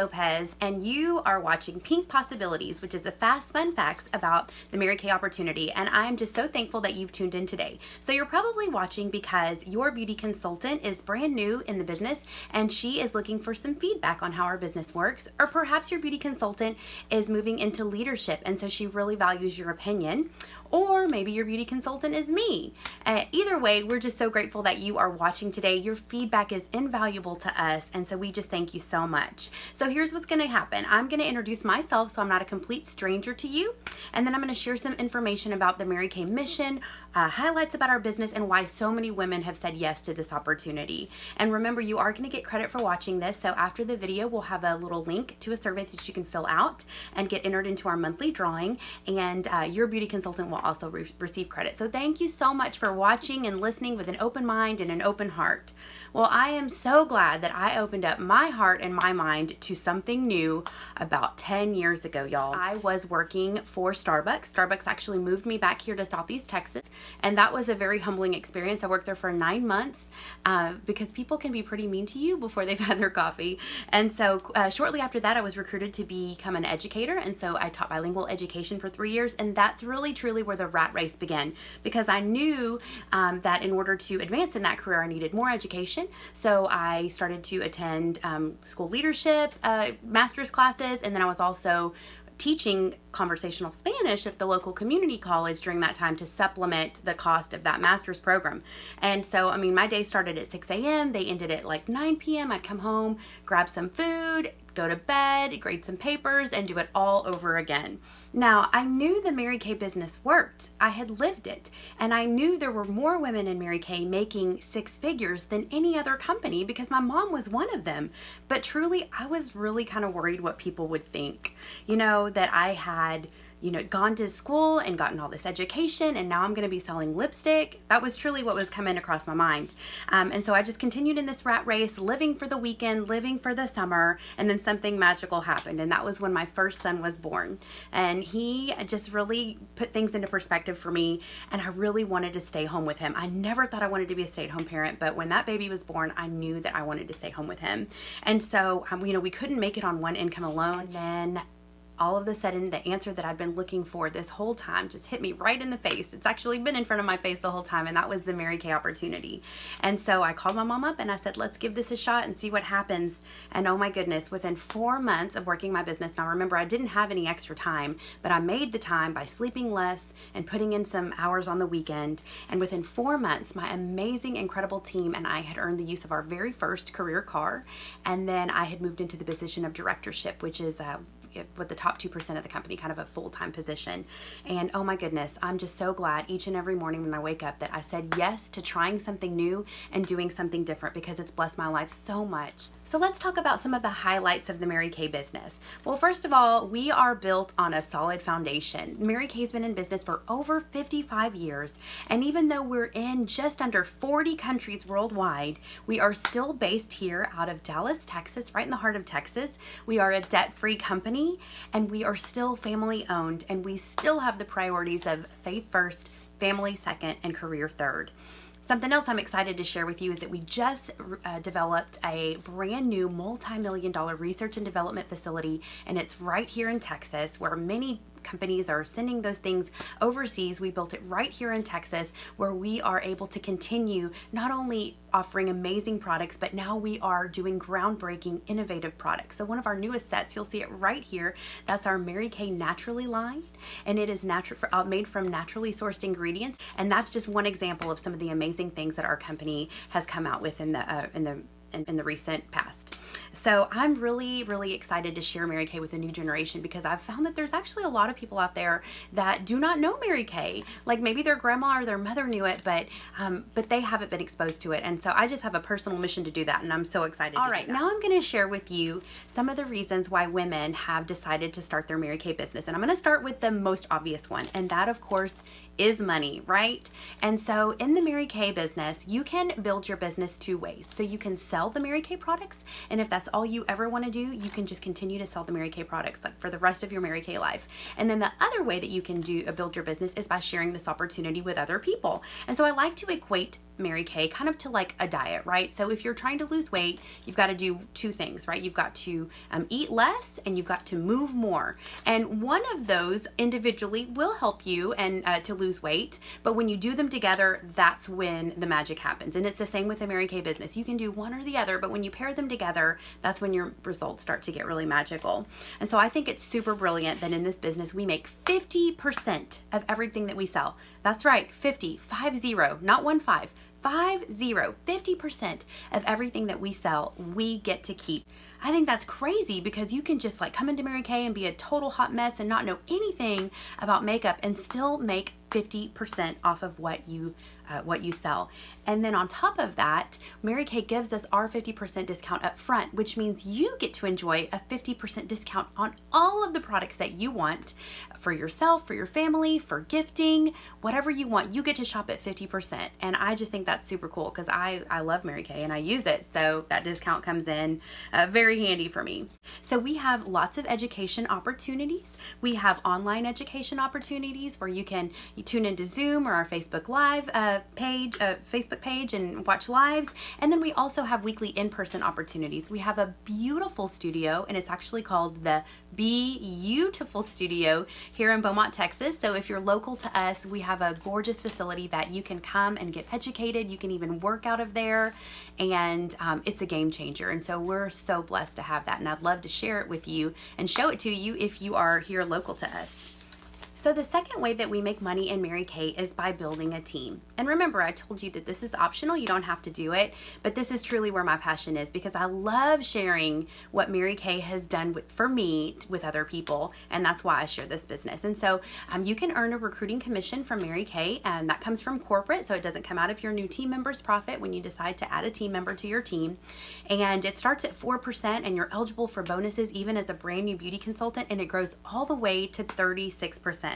Lopez, and you are watching Pink Possibilities, which is the fast, fun facts about the Mary Kay opportunity. And I am just so thankful that you've tuned in today. So you're probably watching because your beauty consultant is brand new in the business and she is looking for some feedback on how our business works. Or perhaps your beauty consultant is moving into leadership and so she really values your opinion. Or maybe your beauty consultant is me. Either way, we're just so grateful that you are watching today. Your feedback is invaluable to us, and so we just thank you so much. So here's what's going to happen. I'm going to introduce myself so I'm not a complete stranger to you, and then I'm going to share some information about the Mary Kay mission, highlights about our business, and why so many women have said yes to this opportunity. And remember, you are going to get credit for watching this, so after the video, we'll have a little link to a survey that you can fill out and get entered into our monthly drawing, and your beauty consultant will also receive credit. So thank you so much for watching and listening with an open mind and an open heart. Well, I am so glad that I opened up my heart and my mind to something new about 10 years ago, y'all. I was working for Starbucks. Starbucks actually moved me back here to Southeast Texas, and that was a very humbling experience. I worked there for 9 months because people can be pretty mean to you before they've had their coffee. And so shortly after that, I was recruited to become an educator, and so I taught bilingual education for 3 years, and that's really truly where the rat race began, because I knew that in order to advance in that career, I needed more education. So I started to attend school leadership master's classes, and then I was also teaching conversational Spanish at the local community college during that time to supplement the cost of that master's program. And so, I mean, my day started at 6 a.m. They ended at like 9 p.m. I'd come home, grab some food, go to bed, grade some papers, and do it all over again. Now, I knew the Mary Kay business worked. I had lived it, and I knew there were more women in Mary Kay making 6 figures than any other company because my mom was one of them. But truly, I was really kind of worried what people would think. You know, that I had gone to school and gotten all this education, and now I'm going to be selling lipstick. That was truly what was coming across my mind. And so I just continued in this rat race, living for the weekend, living for the summer, and then something magical happened. And that was when my first son was born. And he just really put things into perspective for me, and I really wanted to stay home with him. I never thought I wanted to be a stay-at-home parent, but when that baby was born, I knew that I wanted to stay home with him. And so, we couldn't make it on one income alone. And then all of a sudden, the answer that I'd been looking for this whole time just hit me right in the face. It's actually been in front of my face the whole time, and that was the Mary Kay opportunity. And so I called my mom up and I said, let's give this a shot and see what happens. And oh my goodness, within 4 months of working my business, now remember, I didn't have any extra time, but I made the time by sleeping less and putting in some hours on the weekend. And within 4 months, my amazing, incredible team and I had earned the use of our very first career car. And then I had moved into the position of directorship, which is with the top 2% of the company, kind of a full-time position. And oh my goodness, I'm just so glad each and every morning when I wake up that I said yes to trying something new and doing something different, because it's blessed my life so much. So let's talk about some of the highlights of the Mary Kay business. Well, first of all, we are built on a solid foundation. Mary Kay's been in business for over 55 years, and even though we're in just under 40 countries worldwide, we are still based here out of Dallas, Texas, right in the heart of Texas. We are a debt-free company, and we are still family owned, and we still have the priorities of faith first, family second, and career third. Something else I'm excited to share with you is that we just developed a brand new multi-million-dollar research and development facility, and it's right here in Texas, where many companies are sending those things overseas. We built it right here in Texas, where we are able to continue not only offering amazing products, but now we are doing groundbreaking, innovative products. So one of our newest sets, you'll see it right here. That's our Mary Kay Naturally line, and it is made from naturally sourced ingredients. And that's just one example of some of the amazing things that our company has come out with in the recent past. So I'm really, really excited to share Mary Kay with a new generation, because I've found that there's actually a lot of people out there that do not know Mary Kay. Like maybe their grandma or their mother knew it, but they haven't been exposed to it. And so I just have a personal mission to do that, and I'm so excited. All right, now I'm going to share with you some of the reasons why women have decided to start their Mary Kay business. And I'm going to start with the most obvious one, and that, of course, is money, right? And so in the Mary Kay business, you can build your business 2 ways. So you can sell the Mary Kay products, and if that's all you ever want to do, you can just continue to sell the Mary Kay products like for the rest of your Mary Kay life. And then the other way that you can build your business is by sharing this opportunity with other people. And so I like to equate Mary Kay kind of to like a diet, right? So if you're trying to lose weight, you've got to do two things, right? You've got to eat less and you've got to move more. And one of those individually will help you and to lose weight, but when you do them together, that's when the magic happens. And it's the same with the Mary Kay business. You can do one or the other, but when you pair them together, that's when your results start to get really magical. And so I think it's super brilliant that in this business, we make 50% of everything that we sell. That's right, 50, not 15, 50% of everything that we sell, we get to keep. I think that's crazy because you can just like come into Mary Kay and be a total hot mess and not know anything about makeup and still make 50% off of what you sell. And then on top of that, Mary Kay gives us our 50% discount up front, which means you get to enjoy a 50% discount on all of the products that you want for yourself, for your family, for gifting, whatever you want. You get to shop at 50%. And I just think that's super cool because I love Mary Kay and I use it. So that discount comes in very handy for me. So we have lots of education opportunities. We have online education opportunities where you tune into Zoom or our Facebook Live Facebook page and watch lives. And then we also have weekly in-person opportunities. We have a beautiful studio and it's actually called the Beautiful Studio here in Beaumont, Texas. So if you're local to us, we have a gorgeous facility that you can come and get educated. You can even work out of there, and it's a game changer. And so we're so blessed to have that, and I'd love to share it with you and show it to you if you are here local to us. So the second way that we make money in Mary Kay is by building a team. And remember, I told you that this is optional. You don't have to do it, but this is truly where my passion is because I love sharing what Mary Kay has done for me with other people. And that's why I share this business. And so you can earn a recruiting commission from Mary Kay, and that comes from corporate. So it doesn't come out of your new team member's profit when you decide to add a team member to your team. And it starts at 4% and you're eligible for bonuses even as a brand new beauty consultant, and it grows all the way to 36%.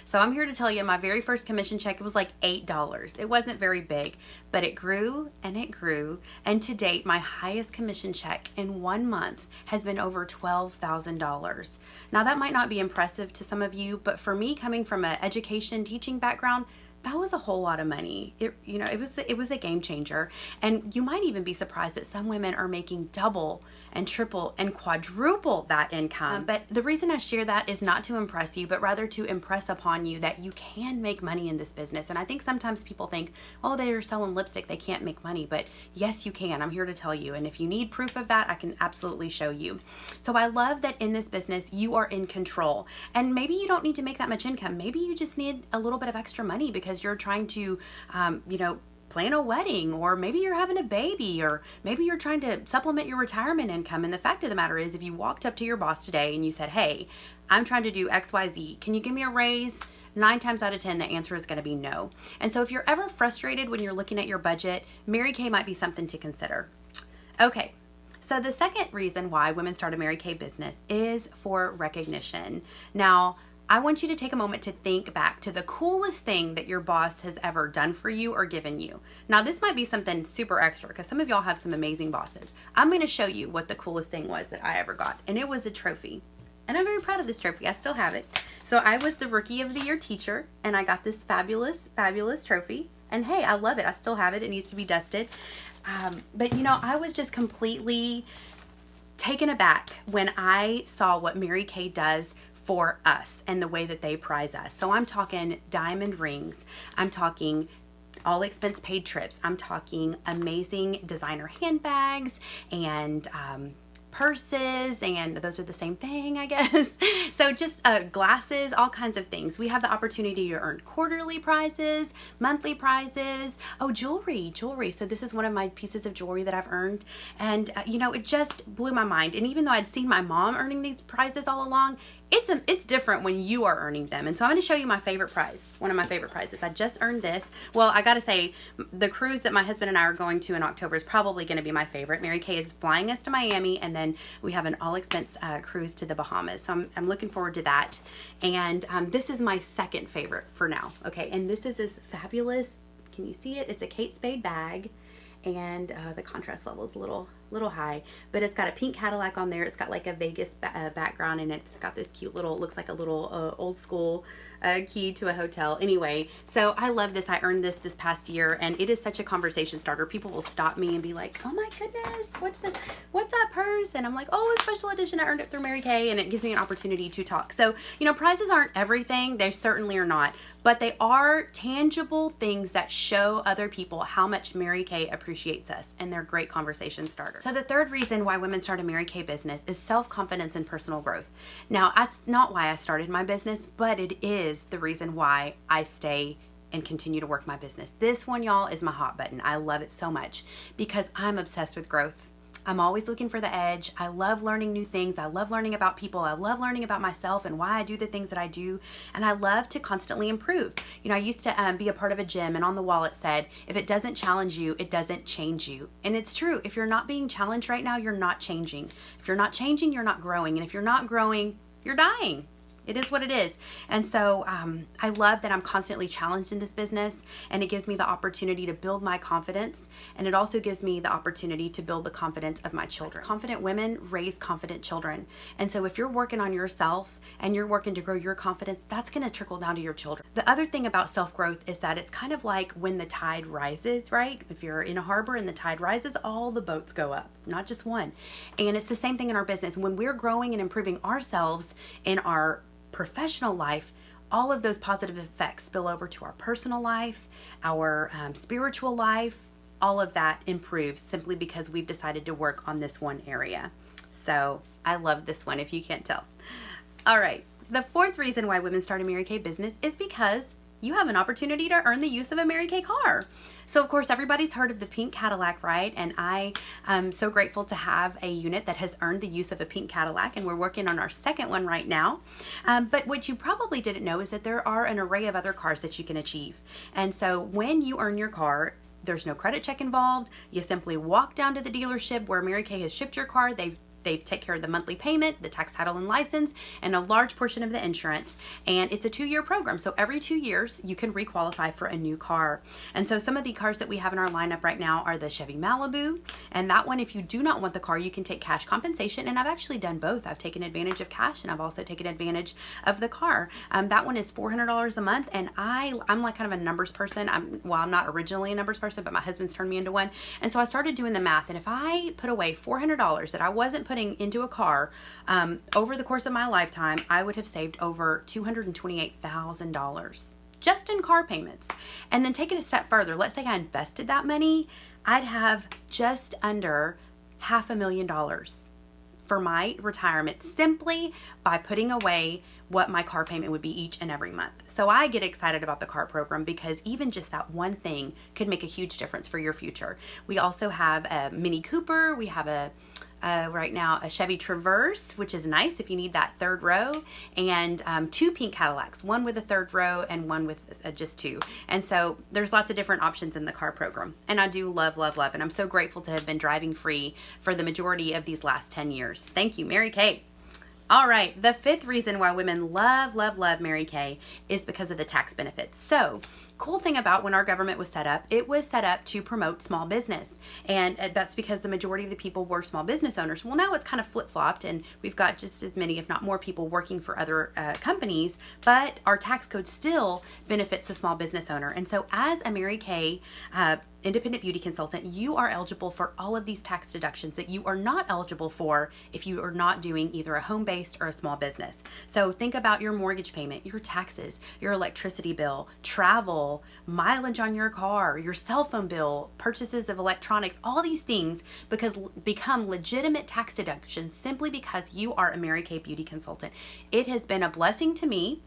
So I'm here to tell you my very first commission check, it was like $8. It wasn't very big, but it grew and it grew. And to date, my highest commission check in 1 month has been over $12,000. Now that might not be impressive to some of you, but for me, coming from an education teaching background, that was a whole lot of money. It was a game changer. And you might even be surprised that some women are making double and triple and quadruple that income. But the reason I share that is not to impress you, but rather to impress upon you that you can make money in this business. And I think sometimes people think, oh, they're selling lipstick, they can't make money. But yes, you can. I'm here to tell you. And if you need proof of that, I can absolutely show you. So I love that in this business, you are in control. And maybe you don't need to make that much income. Maybe you just need a little bit of extra money because you're trying to, plan a wedding, or maybe you're having a baby, or maybe you're trying to supplement your retirement income. And the fact of the matter is, if you walked up to your boss today and you said, hey, I'm trying to do XYZ, can you give me a raise? 9 times out of 10, the answer is going to be no. And so if you're ever frustrated when you're looking at your budget, Mary Kay might be something to consider. Okay. So the second reason why women start a Mary Kay business is for recognition. Now, I want you to take a moment to think back to the coolest thing that your boss has ever done for you or given you. Now, this might be something super extra because some of y'all have some amazing bosses. I'm going to show you what the coolest thing was that I ever got, and it was a trophy. And I'm very proud of this trophy. I still have it. So I was the Rookie of the Year teacher, and I got this fabulous, fabulous trophy. And hey, I love it. I still have it. It needs to be dusted. But I was just completely taken aback when I saw what Mary Kay does for us and the way that they prize us. So I'm talking diamond rings. I'm talking all expense paid trips. I'm talking amazing designer handbags and purses, and those are the same thing, I guess. So just glasses, all kinds of things. We have the opportunity to earn quarterly prizes, monthly prizes. Oh, jewelry. So this is one of my pieces of jewelry that I've earned. And, it just blew my mind. And even though I'd seen my mom earning these prizes all along, it's different when you are earning them. And so I'm going to show you my favorite prize, one of my favorite prizes. I just earned this. Well, I got to say, the cruise that my husband and I are going to in October is probably going to be my favorite. Mary Kay is flying us to Miami, and then we have an all-expense cruise to the Bahamas. So I'm looking forward to that. And this is my second favorite for now. Okay, and this is this fabulous, can you see it? It's a Kate Spade bag. And the contrast level is a little little high, but it's got a pink Cadillac on there. It's got like a Vegas background, and it's got this cute little, looks like a little old school key to a hotel. Anyway, so I love this. I earned this past year, and it is such a conversation starter. People will stop me and be like, oh my goodness, what's this? What's that purse? And I'm like, oh, a special edition. I earned it through Mary Kay, and it gives me an opportunity to talk. So, you know, prizes aren't everything. They certainly are not, but they are tangible things that show other people how much Mary Kay appreciates us, and they're great conversation starters. So the third reason why women start a Mary Kay business is self-confidence and personal growth. Now, that's not why I started my business, but it is the reason why I stay and continue to work my business. This one, y'all, is my hot button. I love it so much because I'm obsessed with growth. I'm always looking for the edge. I love learning new things. I love learning about people. I love learning about myself and why I do the things that I do. And I love to constantly improve. You know, I used to be a part of a gym, and on the wall it said, if it doesn't challenge you, it doesn't change you. And it's true. If you're not being challenged right now, you're not changing. If you're not changing, you're not growing. And if you're not growing, you're dying. It is what it is. And so I love that I'm constantly challenged in this business, and it gives me the opportunity to build my confidence. And it also gives me the opportunity to build the confidence of my children. Confident women raise confident children. And so if you're working on yourself and you're working to grow your confidence, that's going to trickle down to your children. The other thing about self-growth is that it's kind of like when the tide rises, right? If you're in a harbor and the tide rises, all the boats go up, not just one. And it's the same thing in our business. When we're growing and improving ourselves in our professional life, all of those positive effects spill over to our personal life, our spiritual life. All of that improves simply because we've decided to work on this one area. So I love this one, if you can't tell. All right, the fourth reason why women start a Mary Kay business is because you have an opportunity to earn the use of a Mary Kay car. So of course, everybody's heard of the pink Cadillac, right? And I am so grateful to have a unit that has earned the use of a pink Cadillac, and we're working on our second one right now. But what you probably didn't know is that there are an array of other cars that you can achieve. And so when you earn your car, there's no credit check involved. You simply walk down to the dealership where Mary Kay has shipped your car. They take care of the monthly payment, the tax, title, and license, and a large portion of the insurance. And it's a 2-year program. So every 2 years, you can requalify for a new car. And so some of the cars that we have in our lineup right now are the Chevy Malibu. And that one, if you do not want the car, you can take cash compensation. And I've actually done both. I've taken advantage of cash, and I've also taken advantage of the car. That one is $400 a month. And I'm like kind of a numbers person. I'm not originally a numbers person, but my husband's turned me into one. And so I started doing the math. And if I put away $400 that I wasn't putting into a car over the course of my lifetime, I would have saved over $228,000 just in car payments. And then take it a step further. Let's say I invested that money, I'd have just under $500,000 for my retirement simply by putting away what my car payment would be each and every month. So I get excited about the car program because even just that one thing could make a huge difference for your future. We also have a Mini Cooper. We have right now a Chevy Traverse, which is nice if you need that third row, and 2 pink Cadillacs, one with a third row and one with just 2. And so there's lots of different options in the car program. And I do love, love, love. And I'm so grateful to have been driving free for the majority of these last 10 years. Thank you, Mary Kay. All right, the fifth reason why women love, love, love Mary Kay is because of the tax benefits. So, cool thing about when our government was set up, it was set up to promote small business. And that's because the majority of the people were small business owners. Well, now it's kind of flip-flopped, and we've got just as many, if not more, people working for other companies, but our tax code still benefits the small business owner. And so as a Mary Kay independent beauty consultant, you are eligible for all of these tax deductions that you are not eligible for if you are not doing either a home-based or a small business. So think about your mortgage payment, your taxes, your electricity bill, travel, mileage on your car, your cell phone bill, purchases of electronics, all these things become legitimate tax deductions simply because you are a Mary Kay beauty consultant. It has been a blessing to me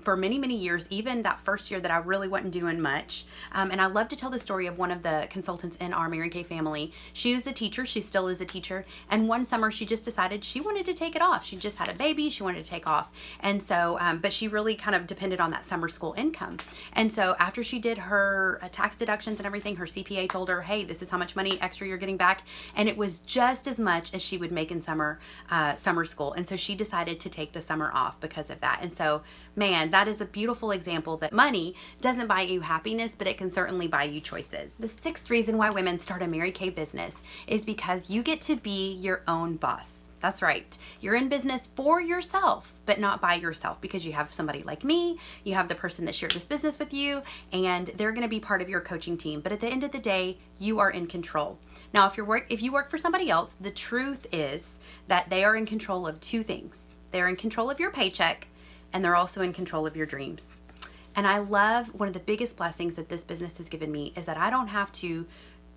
for many, many years, even that first year that I really wasn't doing much. And I love to tell the story of one of the consultants in our Mary Kay family. She was a teacher. She still is a teacher. And one summer she just decided she wanted to take it off. She just had a baby. She wanted to take off. And so, but she really kind of depended on that summer school income. And so after she did her tax deductions and everything, her CPA told her, hey, this is how much money extra you're getting back. And it was just as much as she would make in summer school. And so she decided to take the summer off because of that. And so man, that is a beautiful example that money doesn't buy you happiness, but it can certainly buy you choices. The sixth reason why women start a Mary Kay business is because you get to be your own boss. That's right. You're in business for yourself, but not by yourself, because you have somebody like me, you have the person that shared this business with you, and they're going to be part of your coaching team. But at the end of the day, you are in control. Now, if you work for somebody else, the truth is that they are in control of two things. They're in control of your paycheck, and they're also in control of your dreams. And I love, one of the biggest blessings that this business has given me is that I don't have to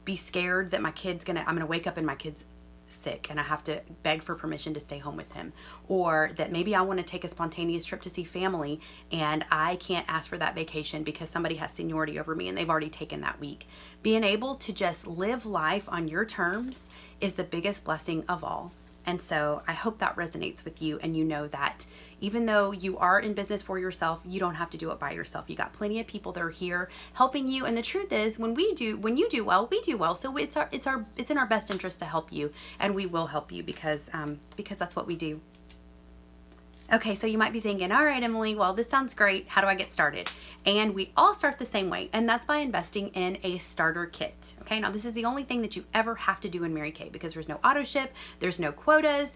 be scared that I'm gonna wake up and my kid's sick and I have to beg for permission to stay home with him, or that maybe I want to take a spontaneous trip to see family and I can't ask for that vacation because somebody has seniority over me and they've already taken that week. Being able to just live life on your terms is the biggest blessing of all. And so I hope that resonates with you, and you know that even though you are in business for yourself, you don't have to do it by yourself. You got plenty of people that are here helping you. And the truth is, when you do well, we do well. So it's in our best interest to help you, and we will help you because that's what we do. Okay, so you might be thinking, all right, Emily, well, this sounds great. How do I get started? And we all start the same way, and that's by investing in a starter kit. Okay, now this is the only thing that you ever have to do in Mary Kay, because there's no auto ship, there's no quotas.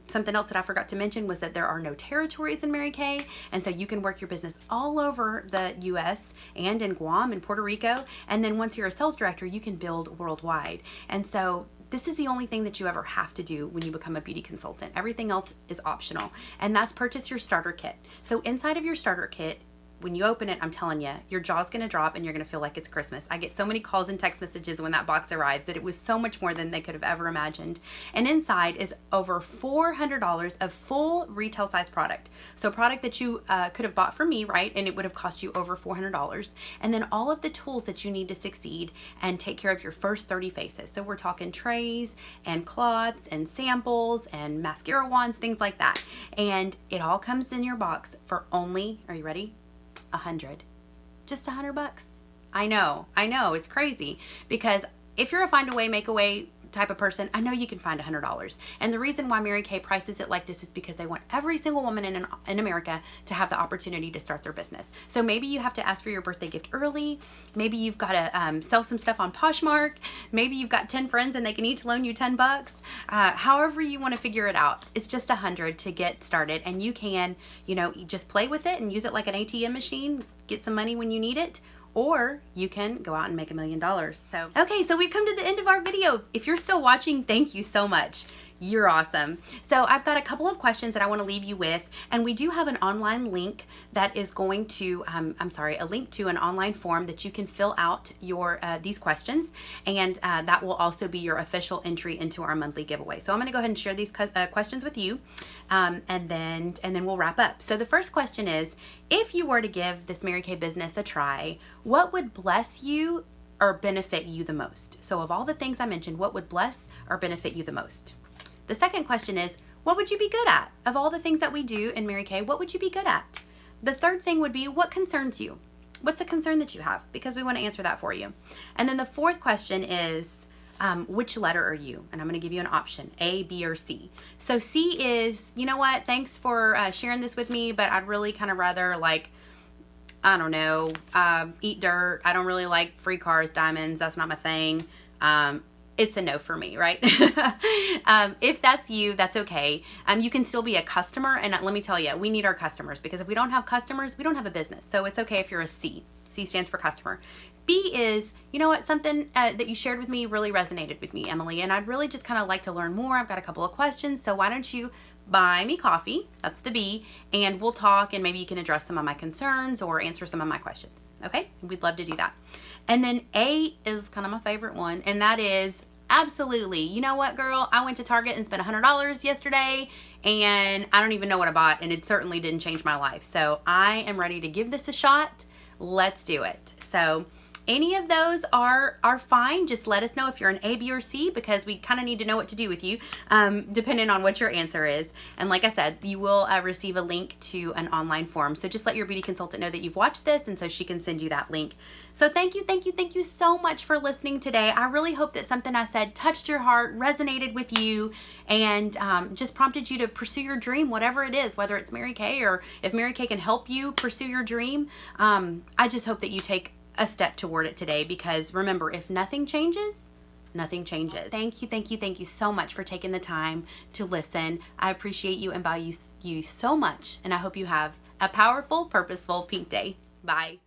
Something else that I forgot to mention was that there are no territories in Mary Kay, and so you can work your business all over the U.S. and in Guam and Puerto Rico, and then once you're a sales director, you can build worldwide. And so this is the only thing that you ever have to do when you become a beauty consultant. Everything else is optional, and that's purchase your starter kit. So inside of your starter kit, when you open it, I'm telling you, your jaw's gonna drop and you're gonna feel like it's Christmas. I get so many calls and text messages when that box arrives that it was so much more than they could have ever imagined. And inside is over $400 of full retail size product. So product that you could have bought from me, right? And it would have cost you over $400. And then all of the tools that you need to succeed and take care of your first 30 faces. So we're talking trays and cloths and samples and mascara wands, things like that. And it all comes in your box for only, are you ready? Just $100. I know, it's crazy, because if you're a find a way, make a way type of person, I know you can find $100. And the reason why Mary Kay prices it like this is because they want every single woman in America to have the opportunity to start their business. So maybe you have to ask for your birthday gift early. Maybe you've got to sell some stuff on Poshmark. Maybe you've got 10 friends and they can each loan you $10. However you want to figure it out, it's just $100 to get started, and you can, just play with it and use it like an ATM machine, get some money when you need it, or you can go out and make $1 million. So, okay, so we've come to the end of our video. If you're still watching, thank you so much. You're awesome. So I've got a couple of questions that I want to leave you with, and we do have an online link that is going to, a link to an online form that you can fill out your these questions, and that will also be your official entry into our monthly giveaway. So I'm going to go ahead and share these questions with you, and then we'll wrap up. So the first question is, if you were to give this Mary Kay business a try, what would bless you or benefit you the most? So of all the things I mentioned, what would bless or benefit you the most? The second question is, what would you be good at? Of all the things that we do in Mary Kay, what would you be good at? The third thing would be, what concerns you? What's a concern that you have? Because we want to answer that for you. And then the fourth question is, which letter are you? And I'm going to give you an option, A, B, or C. So C is, you know what, thanks for sharing this with me, but I'd really kind of rather, like, I don't know, eat dirt. I don't really like free cars, diamonds. That's not my thing. It's a no for me, right? If that's you, that's okay. You can still be a customer, and let me tell you, we need our customers, because if we don't have customers, we don't have a business. So it's okay if you're a C. C stands for customer. B is, you know what, something that you shared with me really resonated with me, Emily, and I'd really just kind of like to learn more. I've got a couple of questions, so why don't you buy me coffee? That's the B, and we'll talk, and maybe you can address some of my concerns or answer some of my questions. Okay, we'd love to do that. And then A is kind of my favorite one, and that is, absolutely, you know what, girl, I went to Target and spent $100 yesterday, and I don't even know what I bought, and it certainly didn't change my life. So I am ready to give this a shot. Let's do it. So Any of those are fine. Just let us know if you're an A, B, or C, because we kind of need to know what to do with you, depending on what your answer is. And like I said, you will receive a link to an online form. So just let your beauty consultant know that you've watched this, and so she can send you that link. So thank you so much for listening today. I really hope that something I said touched your heart, resonated with you, and just prompted you to pursue your dream, whatever it is, whether it's Mary Kay or if Mary Kay can help you pursue your dream. I just hope that you take a step toward it today, because remember, if nothing changes, nothing changes. Thank you so much for taking the time to listen. I appreciate you and value you so much, and I hope you have a powerful, purposeful pink day. Bye.